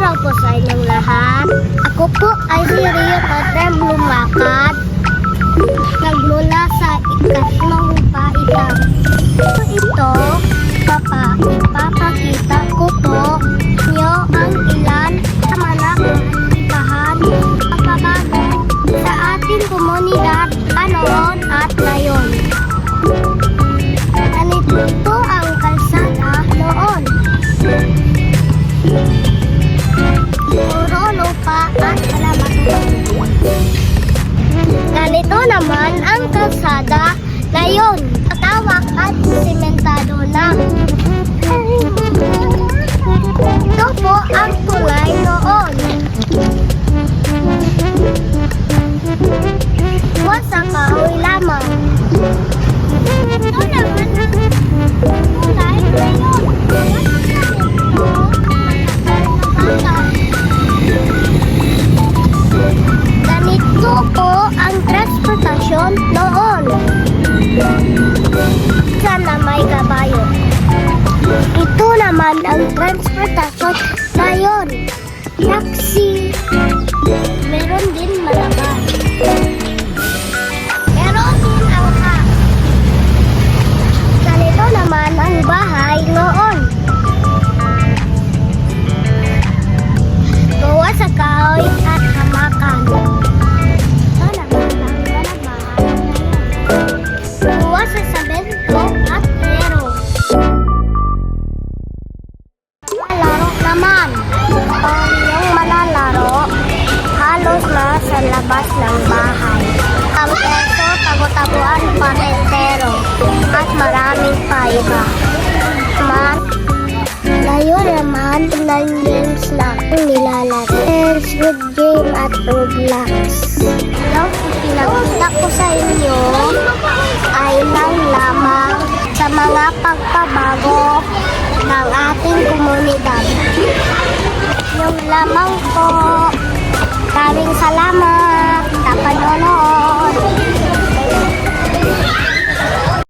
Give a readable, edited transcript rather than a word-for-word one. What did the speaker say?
araw po sa inyong lahat. Ako po ay si Rio Patrem Lumakad. Nagmula sa ikatlong paita. Ito, ipapakita ko po nyo ang ilan sa mga ibahan pagbabago sa ating komunidad noon at ngayon. Ganito ang kalsada noon. Puro lupa at alamatuan. Ganito naman ang kalsada ngayon. Patawak at simentado na. Ito po ang tulay noon. Sa kahoy lamang. Ito naman ang tulay ngayon. Ganito po ang transportasyon noon. Sana may kabayo. Ito naman ang transportasyon ngayon. Taxi. Meron din malabas. Meron din angkas. Ganito naman ang bahay noon. Gawa sa kahoy at hamakan. Ito naman ang galabahan ngayon. Gawa sa semento at yero. Malalaro naman. Yung malalaro, halos na sa labas ng bahay. Kampeso, tago-taguan, parentero, at maraming pa iba. Ngayon naman, ng games na nilalaro. Squid Game at Roblox. Yung pinag